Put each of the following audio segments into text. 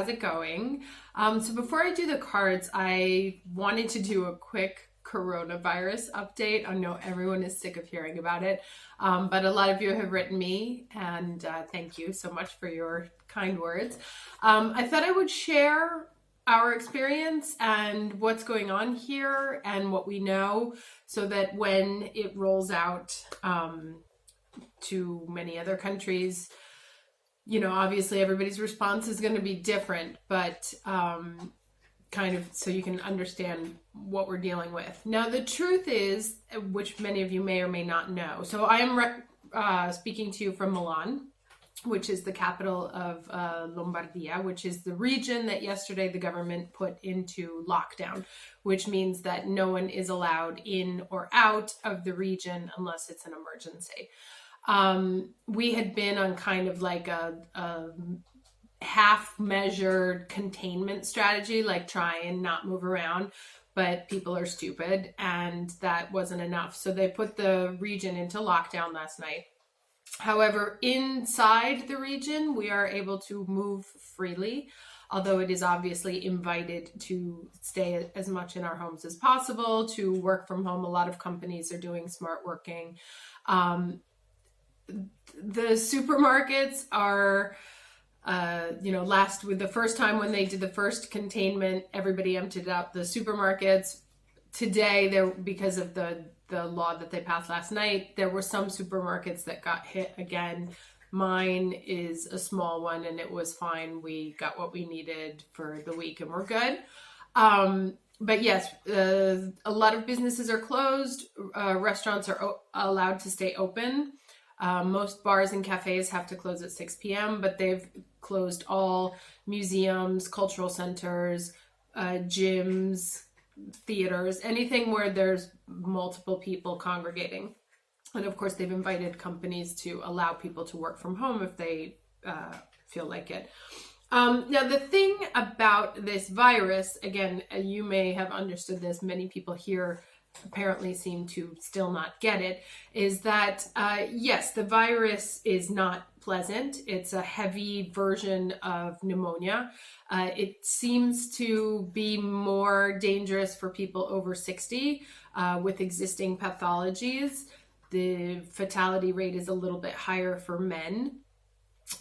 How's it going? So before I do the cards, I wanted to do a quick coronavirus update. I know everyone is sick of hearing about it, but a lot of you have written me, and thank you so much for your kind words. I thought I would share our experience and what's going on here and what we know so that when it rolls out to many other countries, obviously everybody's response is going to be different, but kind of so you can understand what we're dealing with. Now, the truth is, which many of you may or may not know, so I am speaking to you from Milan, which is the capital of Lombardia, which is the region that yesterday the government put into lockdown, which means that no one is allowed in or out of the region unless it's an emergency. We had been on kind of like a half measured containment strategy, like try and not move around, but people are stupid and that wasn't enough. So they put the region into lockdown last night. However, inside the region, we are able to move freely, although it is obviously invited to stay as much in our homes as possible, to work from home. A lot of companies are doing smart working. The supermarkets are, the first time when they did the first containment, everybody emptied out the supermarkets. Today, because of the law that they passed last night, there were some supermarkets that got hit again. Mine is a small one and it was fine. We got what we needed for the week and we're good. But yes, a lot of businesses are closed. Restaurants are allowed to stay open. Most bars and cafes have to close at 6 p.m., but they've closed all museums, cultural centers, gyms, theaters, anything where there's multiple people congregating. And of course, they've invited companies to allow people to work from home if they feel like it. Now, the thing about this virus, again, you may have understood this, many people here apparently seem to still not get it, is that yes, the virus is not pleasant. It's a heavy version of pneumonia. It seems to be more dangerous for people over 60 with existing pathologies. The fatality rate is a little bit higher for men.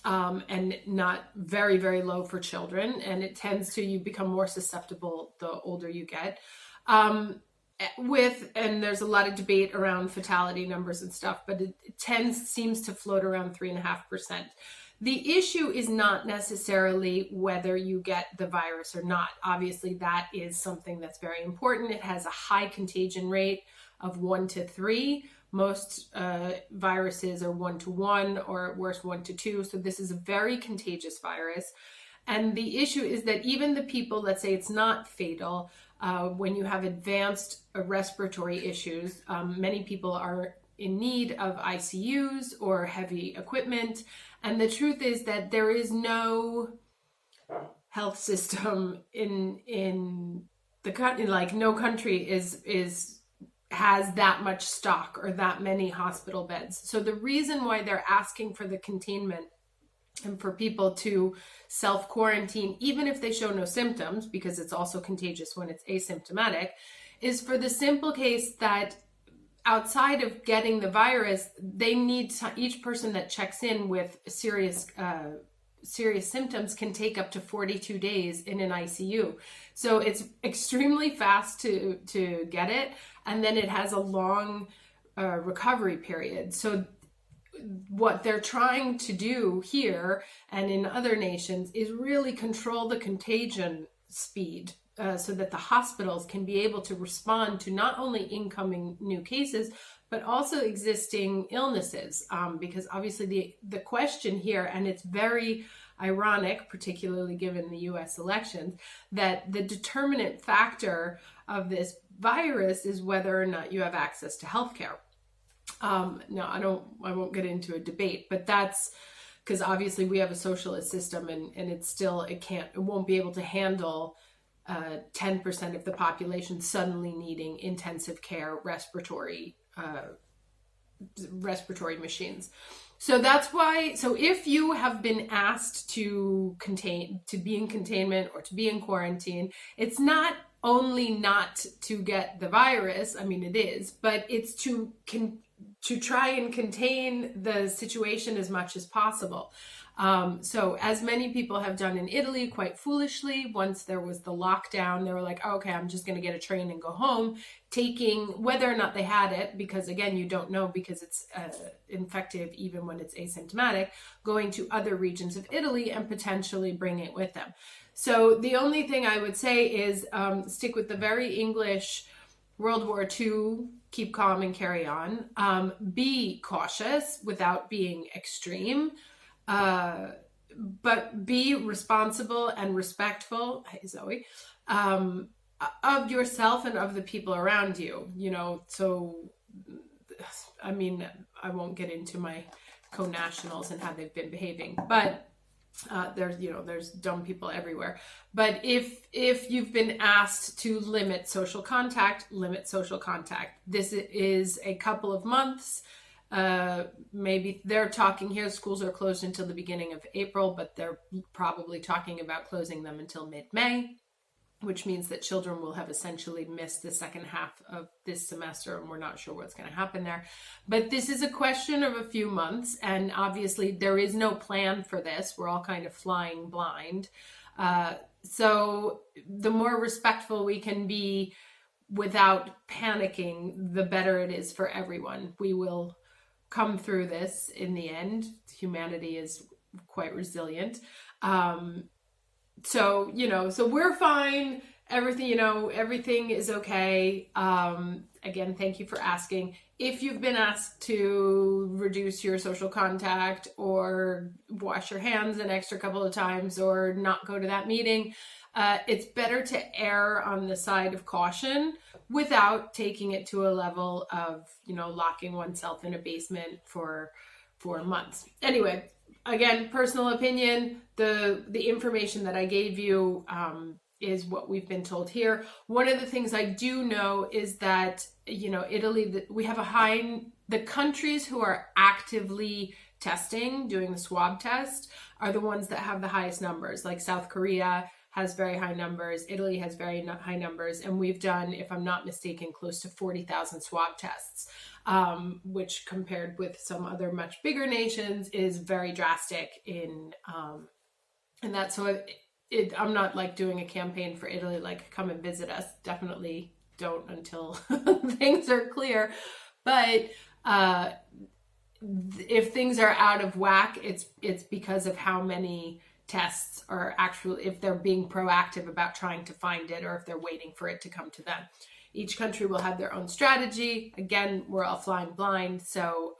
And not very, very low for children. And it tends to, you become more susceptible the older you get. And there's a lot of debate around fatality numbers and stuff, but it seems to float around 3.5%. The issue is not necessarily whether you get the virus or not. Obviously, that is something that's very important. It has a high contagion rate of 1 to 3. Most viruses are 1 to 1 or at worst 1 to 2. So this is a very contagious virus. And the issue is that even the people, let's say it's not fatal, when you have advanced respiratory issues, many people are in need of ICUs or heavy equipment. And the truth is that there is no health system in the country, like no country has that much stock or that many hospital beds. So the reason why they're asking for the containment and for people to self-quarantine, even if they show no symptoms, because it's also contagious when it's asymptomatic, is for the simple case that outside of getting the virus, they need each person that checks in with serious symptoms can take up to 42 days in an ICU. So it's extremely fast to get it, and then it has a long recovery period. So what they're trying to do here and in other nations is really control the contagion speed so that the hospitals can be able to respond to not only incoming new cases, but also existing illnesses. Because obviously the question here, and it's very ironic, particularly given the US elections, that the determinant factor of this virus is whether or not you have access to healthcare. No, I won't get into a debate, but that's because obviously we have a socialist system and it won't be able to handle 10% of the population suddenly needing intensive care respiratory respiratory machines. So that's why, so if you have been asked to be in containment or to be in quarantine, it's not only not to get the virus, I mean it is, but it's to try and contain the situation as much as possible. So as many people have done in Italy, quite foolishly, once there was the lockdown, they were like, oh, okay, I'm just going to get a train and go home, taking whether or not they had it, because again, you don't know because it's infective even when it's asymptomatic, going to other regions of Italy and potentially bring it with them. So the only thing I would say is stick with the very English World War II, keep calm and carry on. Be cautious without being extreme. But be responsible and respectful, hey Zoe, of yourself and of the people around you, you know. So, I mean, I won't get into my co-nationals and how they've been behaving, but there's dumb people everywhere. But if you've been asked to limit social contact, limit social contact. This is a couple of months. Maybe they're talking here, schools are closed until the beginning of April, but they're probably talking about closing them until mid-May, which means that children will have essentially missed the second half of this semester, and we're not sure what's going to happen there. But this is a question of a few months, and obviously there is no plan for this. We're all kind of flying blind. So the more respectful we can be without panicking, the better it is for everyone. We will come through this in the end. Humanity is quite resilient. So we're fine. Everything is okay. Again, thank you for asking. If you've been asked to reduce your social contact or wash your hands an extra couple of times or not go to that meeting, it's better to err on the side of caution without taking it to a level of, locking oneself in a basement for months. Anyway, again, personal opinion, the information that I gave you is what we've been told here. One of the things I do know is that, Italy, we have the countries who are actively testing, doing the swab test, are the ones that have the highest numbers. Like South Korea has very high numbers, Italy has very high numbers, and we've done, if I'm not mistaken, close to 40,000 swab tests, which compared with some other much bigger nations is very drastic in that. So I'm not like doing a campaign for Italy, like come and visit us. Definitely don't until things are clear. But if things are out of whack, it's because of how many tests are actually, if they're being proactive about trying to find it or if they're waiting for it to come to them. Each country will have their own strategy. Again, we're all flying blind. So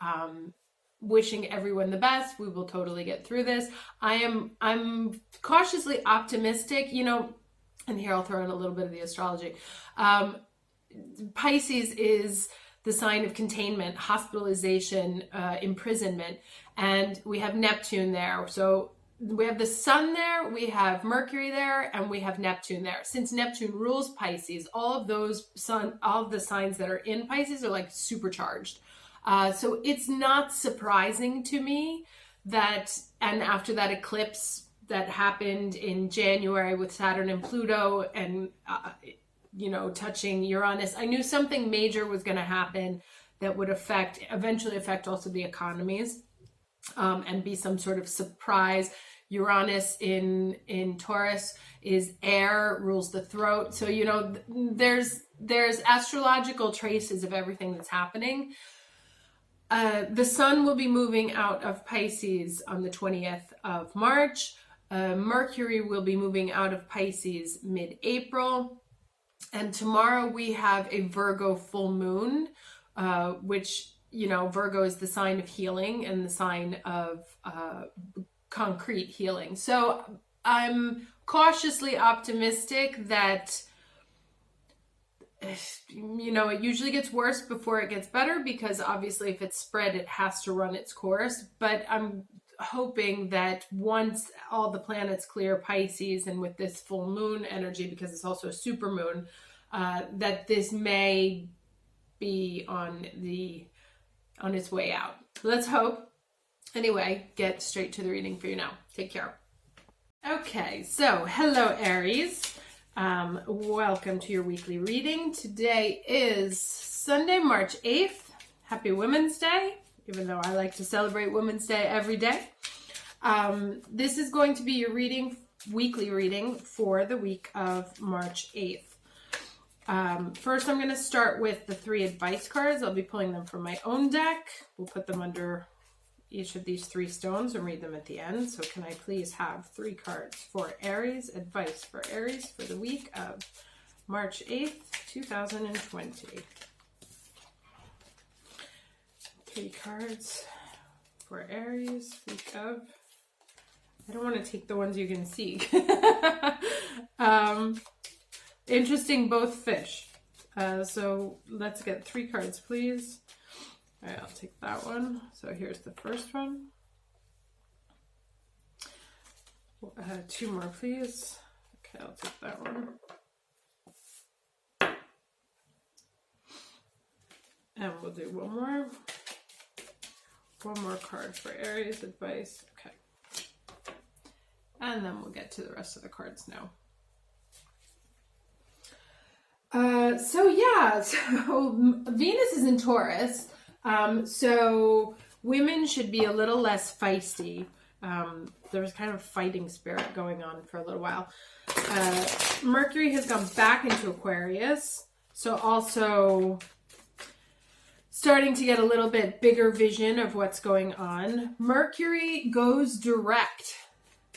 wishing everyone the best. We will totally get through this. I'm cautiously optimistic, and here I'll throw in a little bit of the astrology. Pisces is the sign of containment, hospitalization, imprisonment, and we have Neptune there. So we have the sun there, we have Mercury there, and we have Neptune there. Since Neptune rules Pisces, all of the signs that are in Pisces are like supercharged. So it's not surprising to me that, and after that eclipse that happened in January with Saturn and Pluto and, touching Uranus, I knew something major was going to happen that would eventually affect also the economies, and be some sort of surprise. Uranus in Taurus is air, rules the throat. So, there's astrological traces of everything that's happening. The sun will be moving out of Pisces on the 20th of March. Mercury will be moving out of Pisces mid-April. And tomorrow we have a Virgo full moon, which, Virgo is the sign of healing and the sign of concrete healing. So I'm cautiously optimistic that it usually gets worse before it gets better, because obviously if it's spread, it has to run its course. But I'm hoping that once all the planets clear Pisces, and with this full moon energy, because it's also a super moon, that this may be on the on its way out. Let's hope. Anyway, get straight to the reading for you now. Take care. Okay, so hello Aries. Welcome to your weekly reading. Today is Sunday, March 8th. Happy Women's Day, even though I like to celebrate Women's Day every day. This is going to be your weekly reading for the week of March 8th. First, I'm going to start with the 3 advice cards. I'll be pulling them from my own deck. We'll put them under each of these 3 stones and read them at the end. So can I please have 3 cards for Aries, advice for Aries for the week of March 8th, 2020. 3 cards for Aries, week of... I don't want to take the ones you can see. Interesting, both fish. So let's get 3 cards, please. All right, I'll take that one. So here's the first one. 2 more, please. Okay, I'll take that one. And we'll do one more. One more card for Aries, advice. Okay. And then we'll get to the rest of the cards now. So Venus is in Taurus. So women should be a little less feisty. There's kind of fighting spirit going on for a little while. Mercury has gone back into Aquarius. So also starting to get a little bit bigger vision of what's going on. Mercury goes direct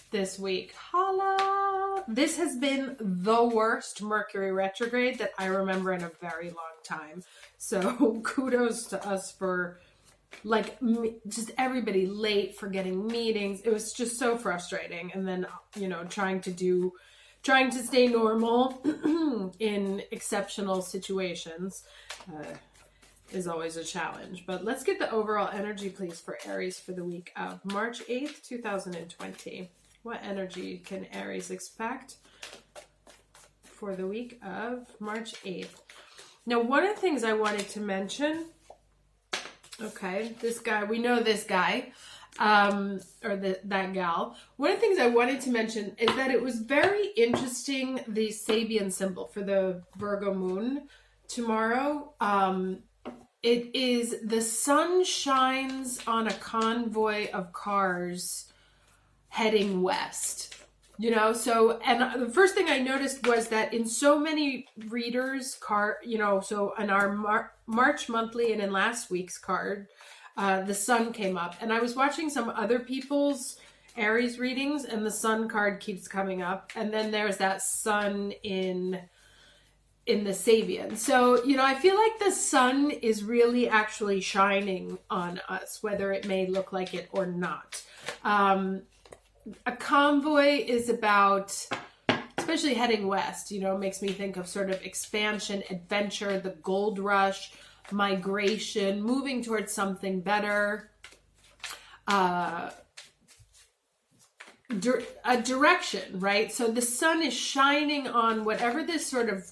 this week. Holla! This has been the worst Mercury retrograde that I remember in a very long time. So kudos to us for just everybody late for getting meetings. It was just so frustrating. And then, trying to stay normal in exceptional situations is always a challenge. But let's get the overall energy, please, for Aries for the week of March 8th, 2020. What energy can Aries expect for the week of March 8th? Now, one of the things I wanted to mention, okay, this guy, we know this guy, that gal. One of the things I wanted to mention is that it was very interesting, the Sabian symbol for the Virgo moon tomorrow. It is the sun shines on a convoy of cars heading west, so, and the first thing I noticed was that in so many readers so in our March monthly and in last week's card, the sun came up, and I was watching some other people's Aries readings and the sun card keeps coming up, and then there's that sun in the Sabian. So, I feel like the sun is really actually shining on us, whether it may look like it or not. A convoy is about, especially heading west, makes me think of sort of expansion, adventure, the gold rush, migration, moving towards something better, a direction, right? So the sun is shining on whatever this sort of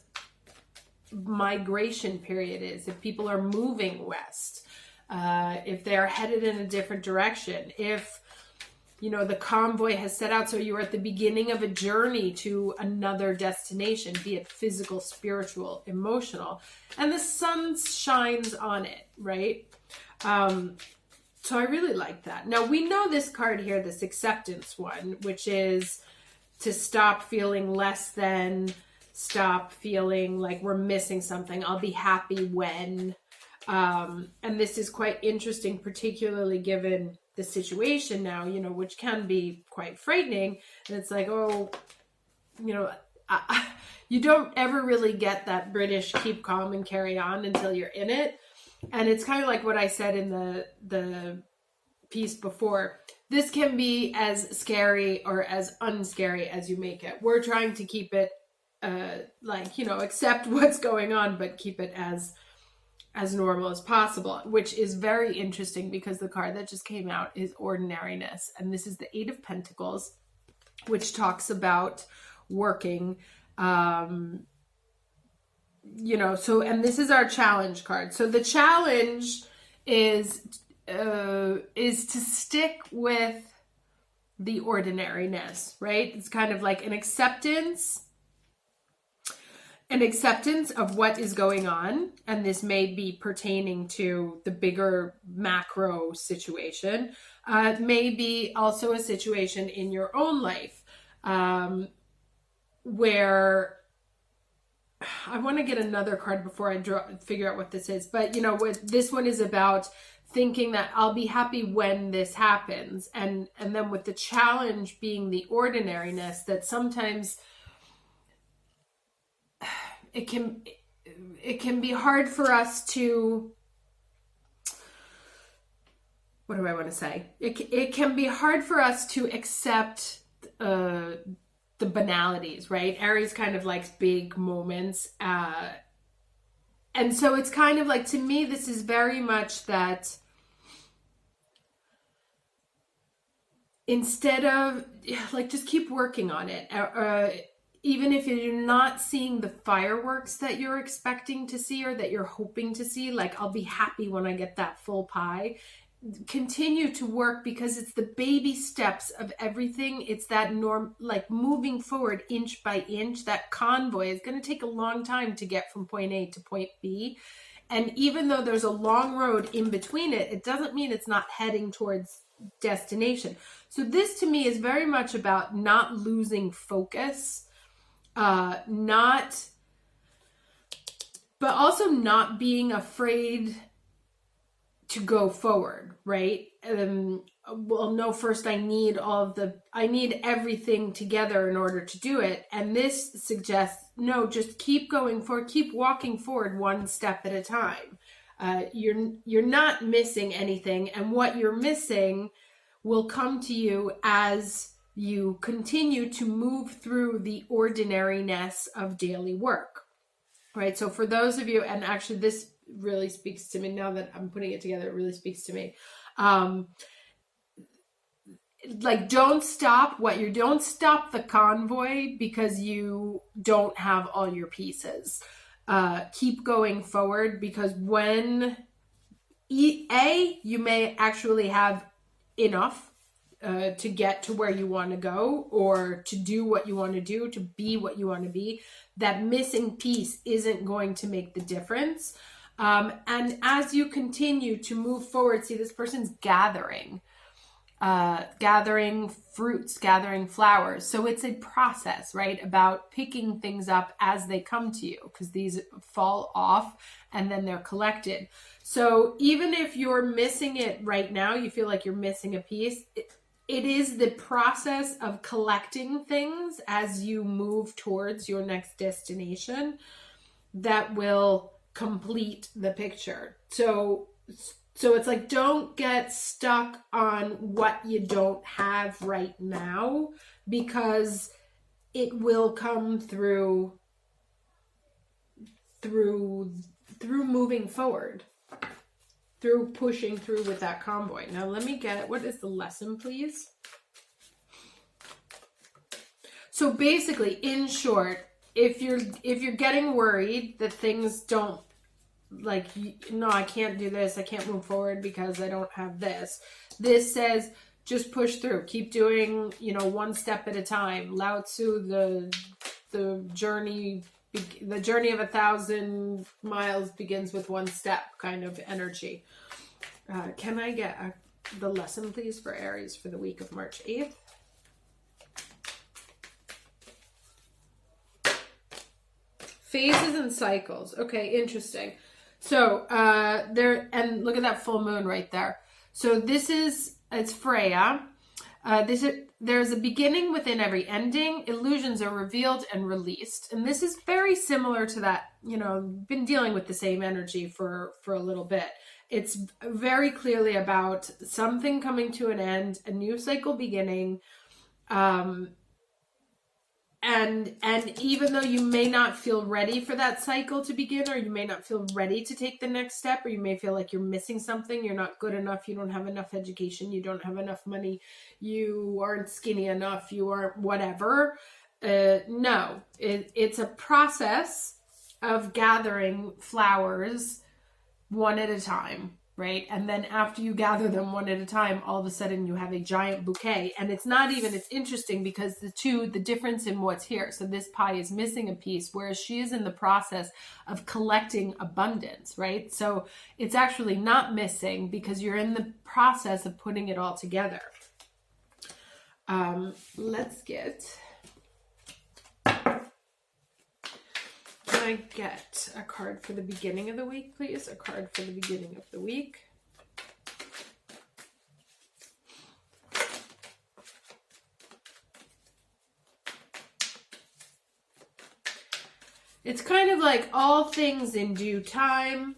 migration period is. If people are moving west, if they're headed in a different direction, if the convoy has set out, so you're at the beginning of a journey to another destination, be it physical, spiritual, emotional, and the sun shines on it, right? So I really like that. Now, we know this card here, this acceptance one, which is to stop feeling less than, stop feeling like we're missing something. I'll be happy when. And this is quite interesting, particularly given the situation now, which can be quite frightening. And it's like, you don't ever really get that British keep calm and carry on until you're in it. And it's kind of like what I said in the piece before. This can be as scary or as unscary as you make it. We're trying to keep it accept what's going on, but keep it as normal as possible, which is very interesting because the card that just came out is ordinariness. And this is the 8 of Pentacles, which talks about working, and this is our challenge card. So the challenge is to stick with the ordinariness, right? It's kind of like an acceptance of what is going on. And this may be pertaining to the bigger macro situation. Maybe also a situation in your own life where I want to get another card before I figure out what this is. But, what this one is about, thinking that I'll be happy when this happens. And then with the challenge being the ordinariness, that sometimes it can be hard for us to, what do I want to say? It can be hard for us to accept the banalities, right? Aries kind of likes big moments. And so it's kind of like, to me, this is very much that instead of like, just keep working on it. Even if you're not seeing the fireworks that you're expecting to see or that you're hoping to see, like, I'll be happy when I get that full pie. Continue to work, because it's the baby steps of everything. It's that like moving forward inch by inch. That convoy is going to take a long time to get from point A to point B. And even though there's a long road in between it, it doesn't mean it's not heading towards destination. So this to me is very much about not losing focus, but also not being afraid to go forward, right? Well, no, first I need everything together in order to do it. And this suggests, no, just keep going forward, keep walking forward one step at a time. You're not missing anything, and what you're missing will come to you as you continue to move through the ordinariness of daily work, right? So for those of you, and actually this really speaks to me now that I'm putting it together, it really speaks to me. Like, don't stop the convoy because you don't have all your pieces. Keep going forward, because when you may actually have enough to get to where you want to go, or to do what you want to do, to be what you want to be. That missing piece isn't going to make the difference. And as you continue to move forward, see, this person's gathering fruits, gathering flowers. So it's a process, right? About picking things up as they come to you, because these fall off and then they're collected. So even if you're missing it right now, you feel like you're missing a piece, it is the process of collecting things as you move towards your next destination that will complete the picture. So it's like, don't get stuck on what you don't have right now, because it will come through moving forward, through pushing through with that convoy. Now let me get, what is the lesson, please? So basically, in short, if you're getting worried that things don't, like, no, I can't do this, I can't move forward because I don't have this. This says, just push through. Keep doing, one step at a time. Lao Tzu, the journey of 1,000 miles begins with one step kind of energy. Can I get the lesson, please, for Aries for the week of March 8th? Phases and cycles. Okay, interesting. So and look at that full moon right there. So it's Freya. There's a beginning within every ending. Illusions are revealed and released. And this is very similar to that, been dealing with the same energy for a little bit. It's very clearly about something coming to an end, a new cycle beginning. And even though you may not feel ready for that cycle to begin, or you may not feel ready to take the next step, or you may feel like you're missing something, you're not good enough, you don't have enough education, you don't have enough money, you aren't skinny enough, you aren't whatever. No, it's a process of gathering flowers one at a time. right? And then after you gather them one at a time, all of a sudden you have a giant bouquet. And it's not even, it's interesting because the difference in what's here. So this pie is missing a piece, whereas she is in the process of collecting abundance, right? So it's actually not missing because you're in the process of putting it all together. Let's get... Can I get a card for the beginning of the week, please? A card for the beginning of the week. It's kind of like all things in due time.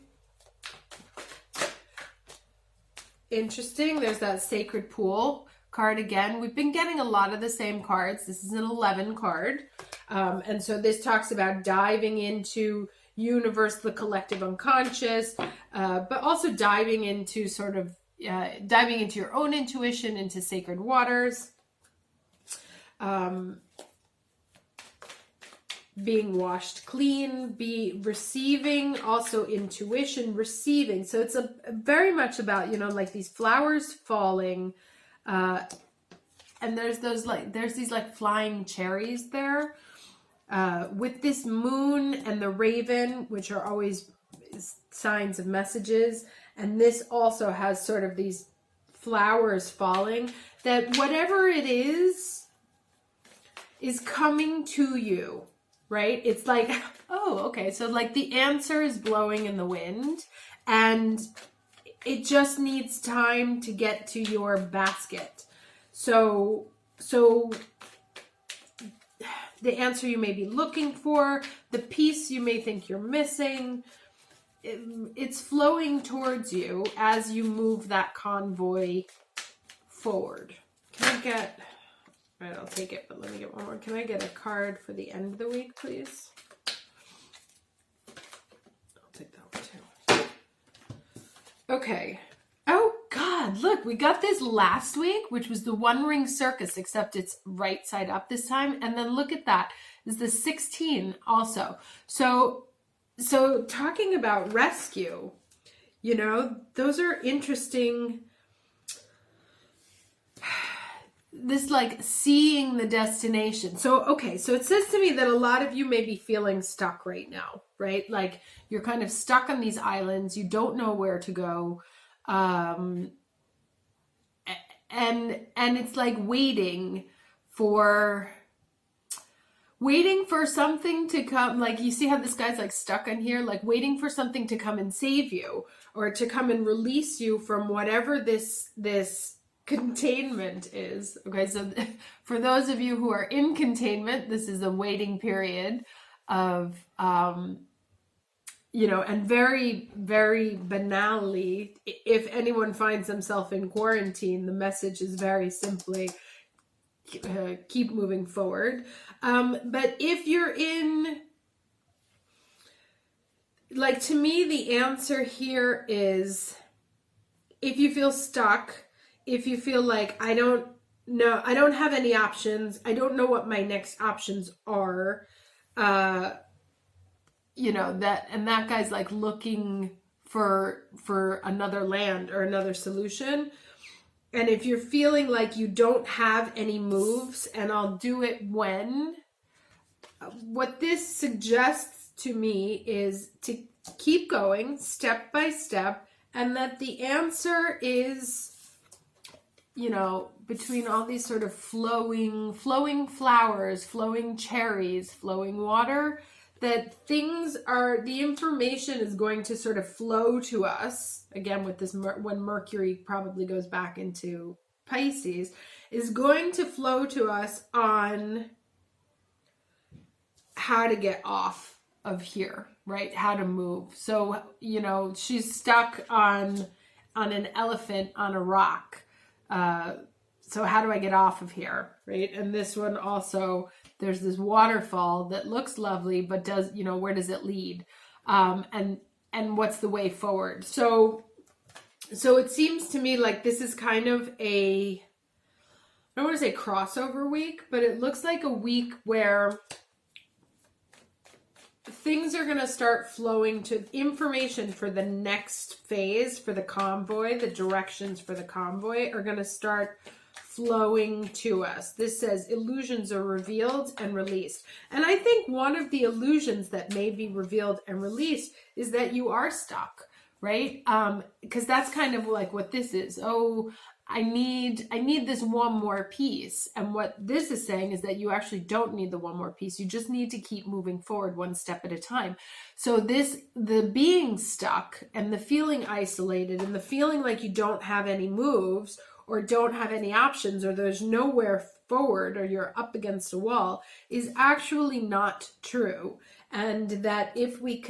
Interesting. There's that sacred pool card again. We've been getting a lot of the same cards. This is an 11 card. And so this talks about diving into universe, the collective unconscious, but also diving into diving into your own intuition, into sacred waters, being washed clean, receiving, also intuition, receiving. So it's very much about, like these flowers falling, and there's these like flying cherries there. With this moon and the raven, which are always signs of messages, and this also has sort of these flowers falling, that whatever it is coming to you, right? It's like, oh, okay, so like the answer is blowing in the wind, and it just needs time to get to your basket. So the answer you may be looking for, the piece you may think you're missing, it's flowing towards you as you move that convoy forward. Can I get, all right, I'll take it, but let me get one more. Can I get a card for the end of the week, please? I'll take that one too. Okay. Oh God, look, we got this last week, which was the One Ring Circus, except it's right side up this time. And then look at that, is the 16 also. So talking about rescue, those are interesting. This like seeing the destination. So, okay, so it says to me that a lot of you may be feeling stuck right now, right? Like you're kind of stuck on these islands. You don't know where to go. And it's like waiting for something to come. Like you see how this guy's like stuck on here, like waiting for something to come and save you, or to come and release you from whatever this containment is. Okay, so for those of you who are in containment, this is a waiting period of and very, very banally, if anyone finds themselves in quarantine, the message is very simply keep moving forward. But if you're in, like, to me, the answer here is, if you feel stuck, if you feel like, I don't have any options, I don't know what my next options are, that guy's like looking for another land or another solution. And if you're feeling like you don't have any moves, and I'll do it when, what this suggests to me is to keep going step by step, and that the answer is, between all these sort of flowing flowers, flowing cherries, flowing water, that the information is going to sort of flow to us, again with this, when Mercury probably goes back into Pisces, is going to flow to us on how to get off of here, right? How to move. So, she's stuck on an elephant on a rock. So how do I get off of here, right? And this one also, there's this waterfall that looks lovely, but does, where does it lead? And what's the way forward? So it seems to me like this is kind of I don't want to say crossover week, but it looks like a week where things are going to start flowing to information for the next phase, for the convoy. The directions for the convoy are going to start flowing to us. This says illusions are revealed and released. And I think one of the illusions that may be revealed and released is that you are stuck, right? Because that's kind of like what this is. Oh, I need this one more piece. And what this is saying is that you actually don't need the one more piece. You just need to keep moving forward one step at a time. So the being stuck and the feeling isolated and the feeling like you don't have any moves or don't have any options or there's nowhere forward or you're up against a wall is actually not true. And that if we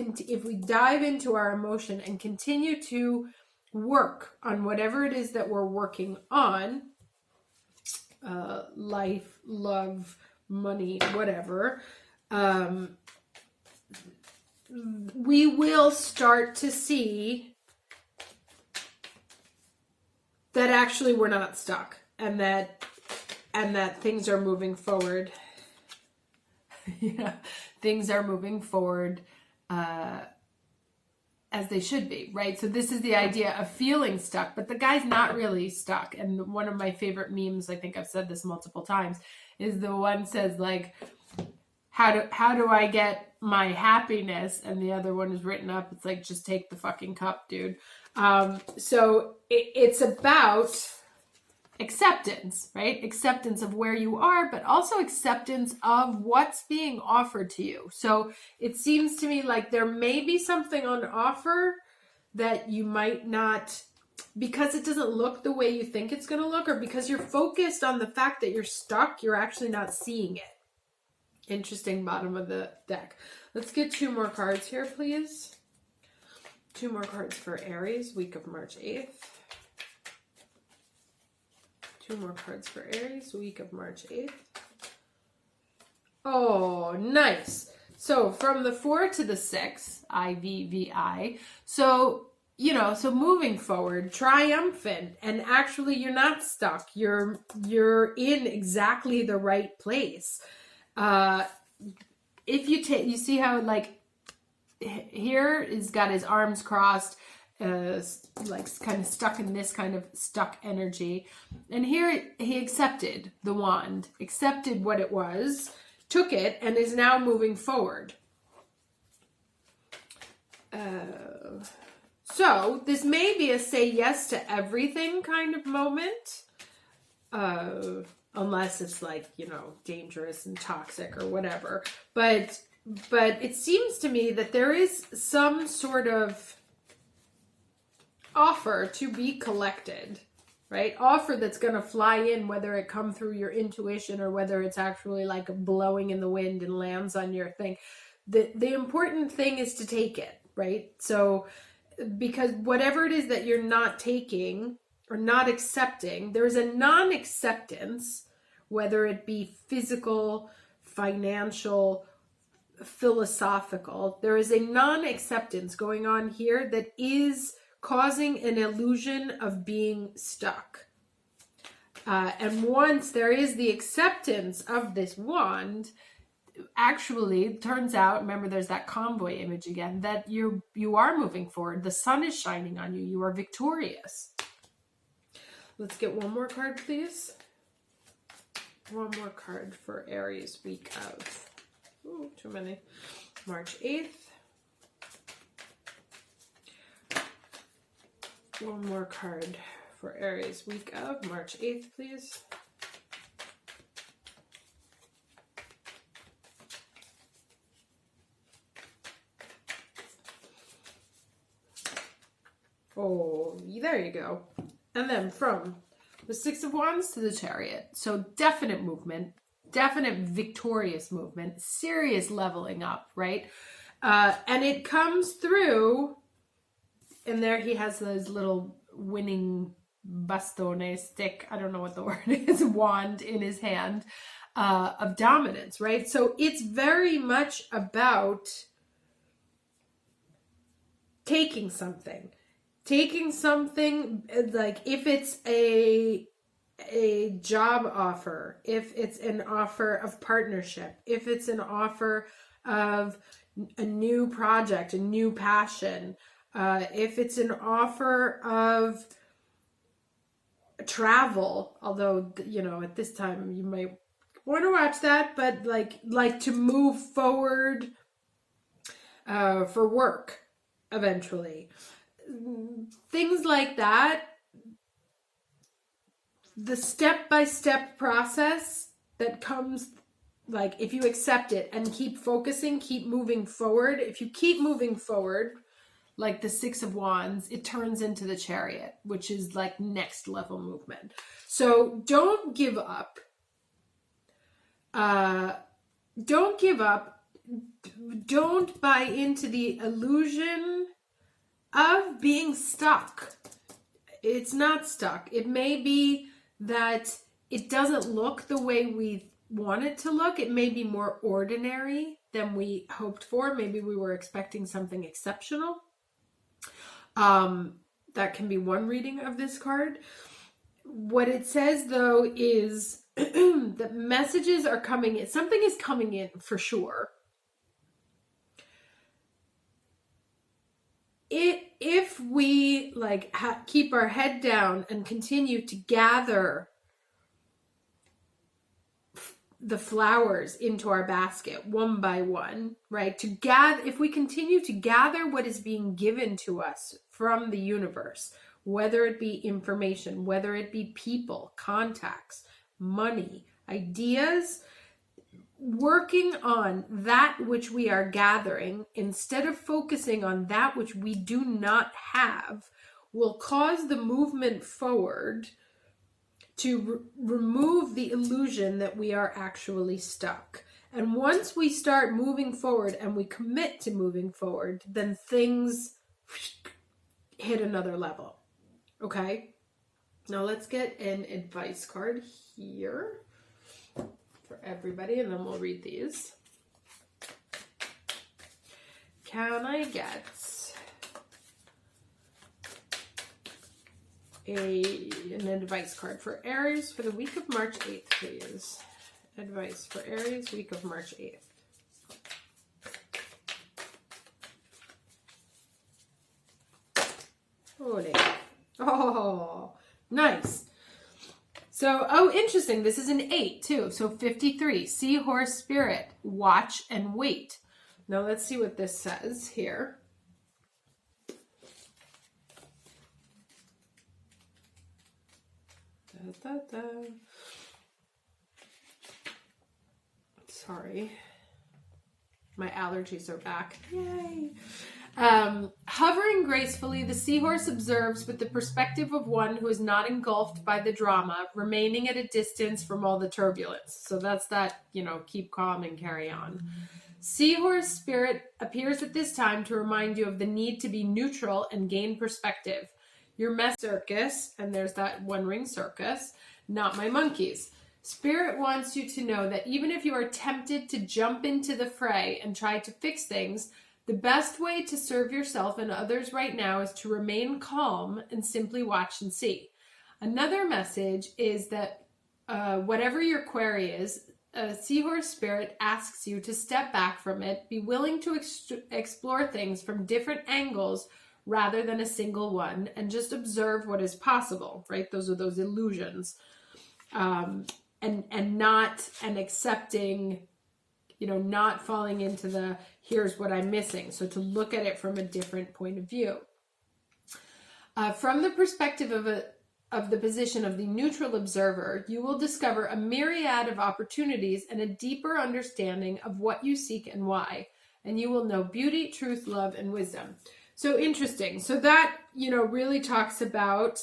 dive into our emotion and continue to work on whatever it is that we're working on, life, love, money, whatever, we will start to see that actually we're not stuck and that things are moving forward. Yeah, things are moving forward as they should be, right? So this is the idea of feeling stuck, but the guy's not really stuck. And one of my favorite memes, I think I've said this multiple times, is the one says like, how do I get my happiness? And the other one is written up. It's like, just take the fucking cup, dude. So it's about acceptance, right? Acceptance of where you are, but also acceptance of what's being offered to you. So it seems to me like there may be something on offer that you might not, because it doesn't look the way you think it's going to look, or because you're focused on the fact that you're stuck, you're actually not seeing it. Interesting bottom of the deck. Let's get 2 more cards here, please. 2 more cards for Aries, week of March 8th. 2 more cards for Aries, week of March 8th. Oh, nice. So from the 4 to the 6, IVVI. So, so moving forward, triumphant, and actually you're not stuck. You're in exactly the right place. If you see how like here he's got his arms crossed, like kind of stuck in this kind of stuck energy. And here he accepted the wand, accepted what it was, took it, and is now moving forward. So this may be a say yes to everything kind of moment. Unless it's like, dangerous and toxic or whatever. But it seems to me that there is some sort of offer to be collected, right? Offer that's going to fly in, whether it come through your intuition or whether it's actually like blowing in the wind and lands on your thing. The important thing is to take it, right? So, because whatever it is that you're not taking or not accepting, there's a non-acceptance, whether it be physical, financial, philosophical. There is a non-acceptance going on here that is causing an illusion of being stuck. And once there is the acceptance of this wand, actually it turns out, remember there's that convoy image again, that you are moving forward. The sun is shining on you. You are victorious. Let's get 1 more card, please. 1 more card for Aries, week of, too many, March 8th. 1 more card for Aries, week of March 8th, please. Oh, there you go. And then from the 6 of Wands to the Chariot. So definite movement, definite victorious movement, serious leveling up, right? And it comes through, and there he has those little winning bastone stick, I don't know what the word is, wand in his hand, of dominance, right? So it's very much about taking something, like if it's a job offer, if it's an offer of partnership, if it's an offer of a new project, a new passion. If it's an offer of travel, although, you know, at this time you might want to watch that, but like to move forward for work eventually. Things like that. The step-by-step process that comes, like, if you accept it and keep focusing, keep moving forward. If you keep moving forward, like the Six of Wands, it turns into the Chariot, which is like next level movement. So don't give up. Don't give up. Don't buy into the illusion of being stuck. It's not stuck. It may be that it doesn't look the way we want it to look. It may be more ordinary than we hoped for. Maybe we were expecting something exceptional. That can be one reading of this card. What it says, though, is that messages are coming in. Something is coming in for sure. If we keep our head down and continue to gather the flowers into our basket one by one, right? If we continue to gather what is being given to us from the universe, whether it be information, whether it be people, contacts, money, ideas, working on that which we are gathering instead of focusing on that which we do not have will cause the movement forward to remove the illusion that we are actually stuck. And once we start moving forward and we commit to moving forward, then things hit another level. Okay? Now let's get an advice card here for everybody, and then we'll read these. Can I get an advice card for Aries for the week of March 8th, please? Advice for Aries, week of March 8th. Oh, nice. So, interesting. This is an 8 too. So 53, Seahorse Spirit, watch and wait. Now let's see what this says here. Sorry. My allergies are back. Yay. Hovering gracefully, the seahorse observes with the perspective of one who is not engulfed by the drama, remaining at a distance from all the turbulence. So that's that, keep calm and carry on. Seahorse Spirit appears at this time to remind you of the need to be neutral and gain perspective. Your circus, and there's that one-ring circus, not my monkeys. Spirit wants you to know that even if you are tempted to jump into the fray and try to fix things, the best way to serve yourself and others right now is to remain calm and simply watch and see. Another message is that whatever your query is, Seahorse Spirit asks you to step back from it, be willing to explore things from different angles rather than a single one, and just observe what is possible, right? Those are those illusions. And accepting, not falling into the, here's what I'm missing. So to look at it from a different point of view. From the perspective of the position of the neutral observer, you will discover a myriad of opportunities and a deeper understanding of what you seek and why. And you will know beauty, truth, love, and wisdom. So interesting. So that, really talks about,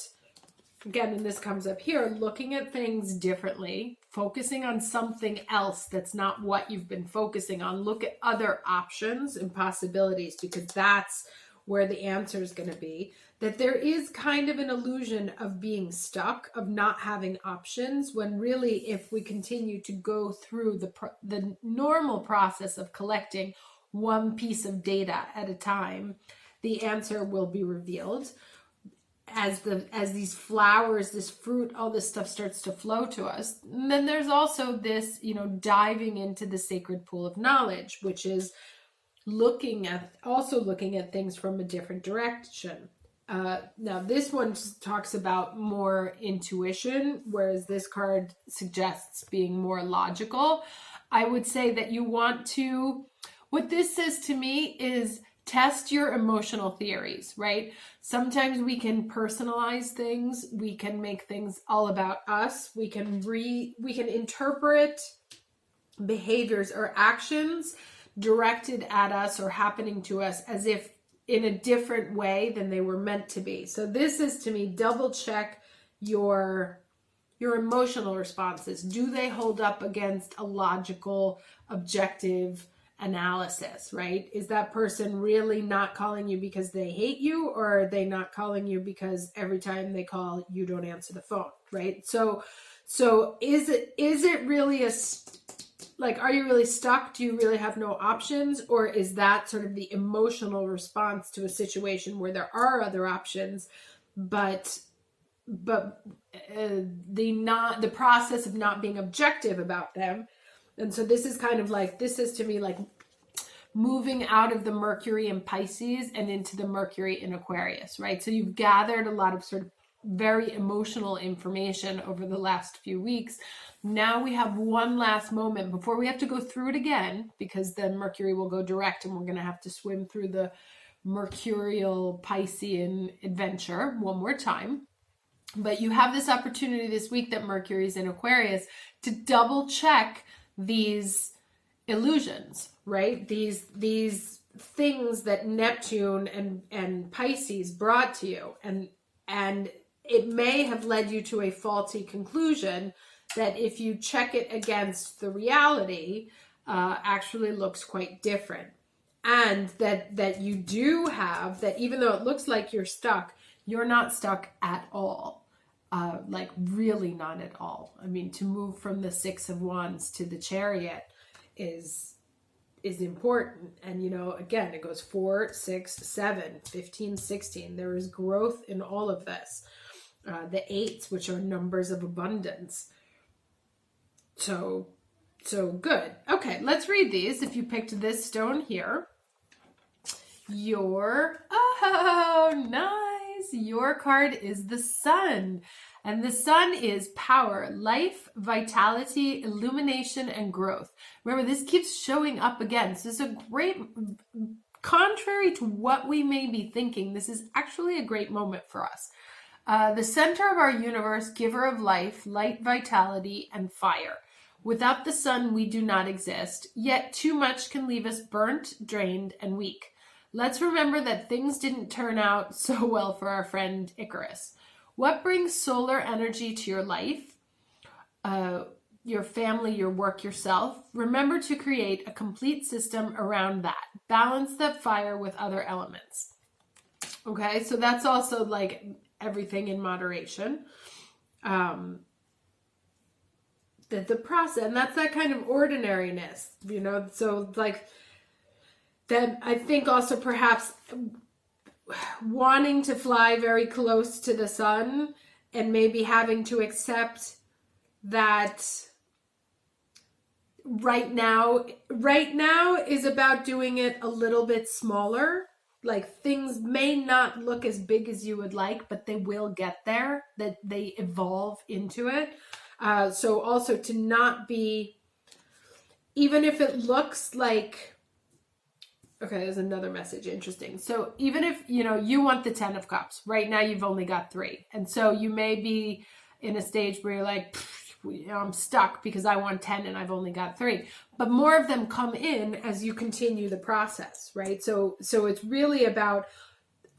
again, and this comes up here, looking at things differently, focusing on something else that's not what you've been focusing on. Look at other options and possibilities, because that's where the answer is going to be. That there is kind of an illusion of being stuck, of not having options, when really, if we continue to go through the normal process of collecting one piece of data at a time, the answer will be revealed. As these flowers, this fruit, all this stuff starts to flow to us. And then there's also this, diving into the sacred pool of knowledge, which is looking at things from a different direction. Now this one talks about more intuition, whereas this card suggests being more logical. I would say that you want to, what this says to me is test your emotional theories, right? Sometimes we can personalize things. We can make things all about us. We can interpret behaviors or actions directed at us or happening to us as if in a different way than they were meant to be. So this is, to me, double check your emotional responses. Do they hold up against a logical, objective analysis, right? Is that person really not calling you because they hate you, or are they not calling you because every time they call, you don't answer the phone, right? So is it really like, are you really stuck? Do you really have no options? Or is that sort of the emotional response to a situation where there are other options, but the process of not being objective about them? And so this is kind of like, this is to me like moving out of the Mercury in Pisces and into the Mercury in Aquarius, right? So you've gathered a lot of sort of very emotional information over the last few weeks. Now we have one last moment before we have to go through it again, because then Mercury will go direct and we're going to have to swim through the Mercurial Piscean adventure one more time. But you have this opportunity this week that Mercury is in Aquarius to double check these illusions, right? These things that Neptune and Pisces brought to you, and it may have led you to a faulty conclusion that, if you check it against the reality, actually looks quite different. And that you do have, that even though it looks like you're stuck, you're not stuck at all. Like really not at all. I mean, to move from the Six of Wands to the Chariot is important. And, you know, again, it goes 4, 6, 7, 15, 16. There is growth in all of this. The 8s, which are numbers of abundance. So good. Okay, let's read these. If you picked this stone here, your card is the Sun. And the Sun is power, life, vitality, illumination, and growth. Remember, this keeps showing up again. So this is a great, contrary to what we may be thinking, this is actually a great moment for us. The center of our universe, giver of life, light, vitality, and fire. Without the Sun, we do not exist, yet too much can leave us burnt, drained, and weak. Let's remember that things didn't turn out so well for our friend Icarus. What brings solar energy to your life, your family, your work, yourself? Remember to create a complete system around that. Balance that fire with other elements. Okay, so that's also like everything in moderation. The process, and that's that kind of ordinariness, you know, so like that. I think also perhaps wanting to fly very close to the Sun and maybe having to accept that right now is about doing it a little bit smaller. Like, things may not look as big as you would like, but they will get there, that they evolve into it. So also to not be, even if it looks like, okay, there's another message. Interesting. So even if, you know, you want the 10 of Cups, right now you've only got 3. And so you may be in a stage where you're like, you know, I'm stuck because I want 10 and I've only got 3. But more of them come in as you continue the process, right? So it's really about,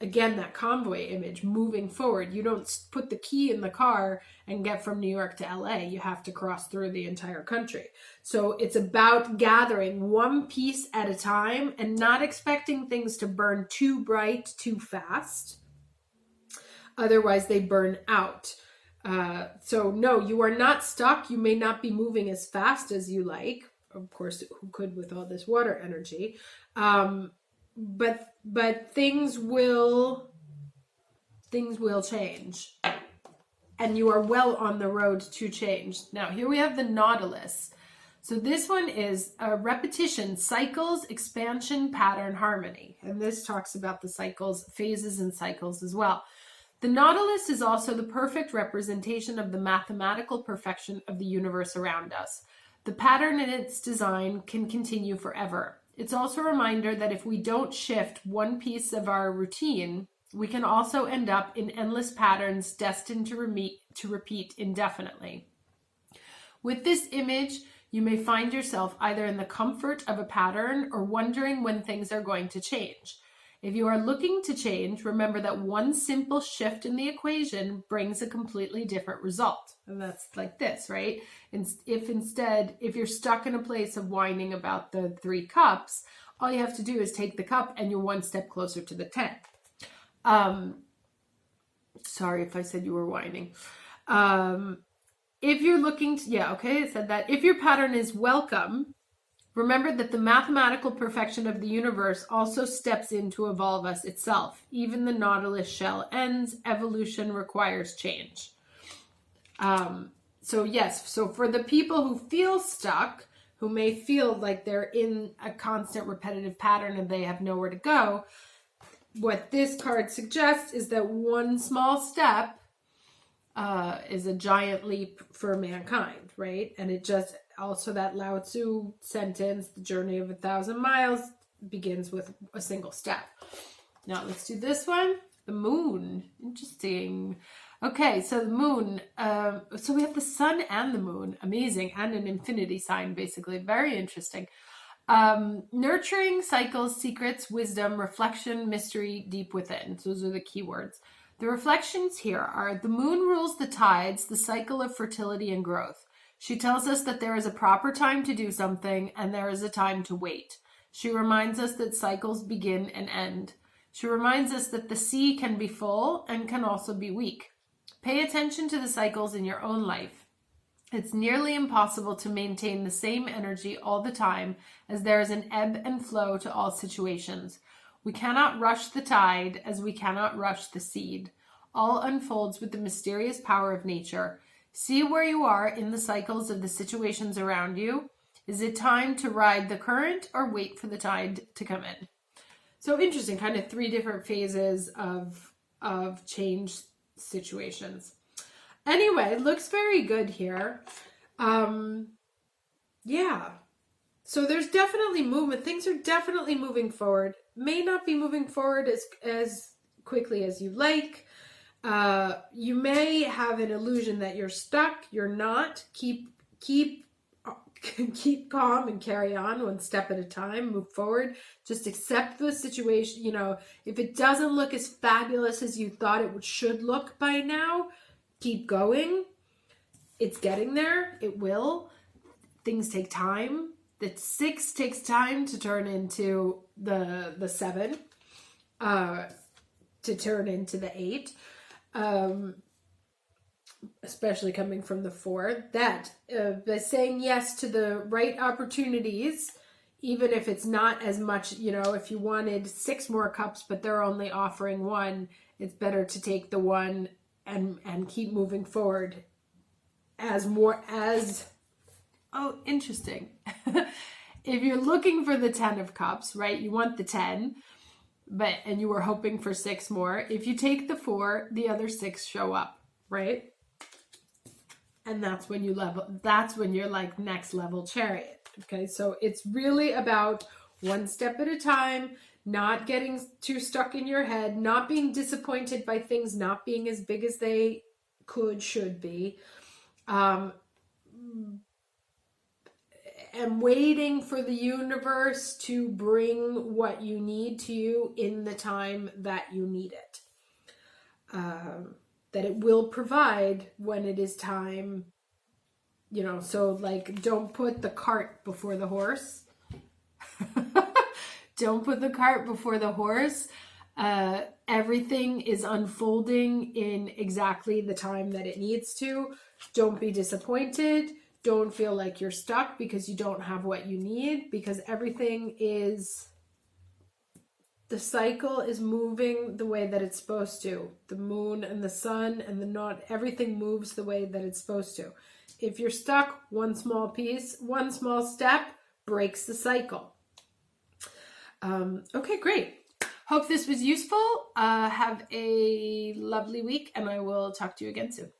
again, that convoy image, moving forward. You don't put the key in the car and get from New York to LA. You have to cross through the entire country. So it's about gathering one piece at a time and not expecting things to burn too bright, too fast. Otherwise, they burn out. So no, you are not stuck. You may not be moving as fast as you like. Of course, who could with all this water energy? But things will change, and you are well on the road to change. Now, here we have the Nautilus. So this one is repetition, cycles, expansion, pattern, harmony. And this talks about the cycles, phases and cycles as well. The nautilus is also the perfect representation of the mathematical perfection of the universe around us. The pattern in its design can continue forever. It's also a reminder that if we don't shift one piece of our routine, we can also end up in endless patterns destined to repeat indefinitely. With this image, you may find yourself either in the comfort of a pattern or wondering when things are going to change. If you are looking to change, remember that one simple shift in the equation brings a completely different result. And that's like this, right? And if you're stuck in a place of whining about the 3 cups, all you have to do is take the cup and you're one step closer to the 10. Sorry if I said you were whining. If you're looking to, I said that. If your pattern is welcome, remember that the mathematical perfection of the universe also steps in to evolve us itself. Even the nautilus shell ends, evolution requires change. So for the people who feel stuck, who may feel like they're in a constant repetitive pattern and they have nowhere to go, what this card suggests is that one small step is a giant leap for mankind, right? And it just also, that Lao Tzu sentence, the journey of 1,000 miles begins with a single step. Now let's do this one. The moon. Interesting. Okay, so the moon. So we have the sun and the moon. Amazing. And an infinity sign, basically. Very interesting. Nurturing, cycles, secrets, wisdom, reflection, mystery, deep within. So those are the key words. The reflections here are: the moon rules the tides, the cycle of fertility and growth. She tells us that there is a proper time to do something and there is a time to wait. She reminds us that cycles begin and end. She reminds us that the sea can be full and can also be weak. Pay attention to the cycles in your own life. It's nearly impossible to maintain the same energy all the time, as there is an ebb and flow to all situations. We cannot rush the tide as we cannot rush the seed. All unfolds with the mysterious power of nature. See where you are in the cycles of the situations around you. Is it time to ride the current or wait for the tide to come in? So interesting, kind of 3 different phases of change situations. Anyway, looks very good here. So there's definitely movement. Things are definitely moving forward. May not be moving forward as quickly as you like. You may have an illusion that you're stuck. You're not. Keep calm and carry on one step at a time. Move forward. Just accept the situation. If it doesn't look as fabulous as you thought it should look by now, keep going. It's getting there. It will. Things take time. The 6 takes time to turn into the 7, to turn into the 8, especially coming from the 4. That by saying yes to the right opportunities, even if it's not as much, if you wanted 6 more cups but they're only offering 1, it's better to take the 1 and keep moving forward interesting. If you're looking for the 10 of cups, right, you want the 10, and you were hoping for 6 more. If you take the 4, the other 6 show up, right? And that's when you're like next level Chariot. Okay, so it's really about one step at a time, not getting too stuck in your head, not being disappointed by things not being as big as they should be. And waiting for the universe to bring what you need to you in the time that you need it. That it will provide when it is time, so like, don't put the cart before the horse. Don't put the cart before the horse. Everything is unfolding in exactly the time that it needs to. Don't be disappointed. Don't feel like you're stuck because you don't have what you need, because everything is The cycle is moving the way that it's supposed to. The moon and the sun and the knot, everything moves the way that it's supposed to. If you're stuck, one small piece, one small step breaks the cycle. Okay, great. Hope this was useful. Have a lovely week, and I will talk to you again soon.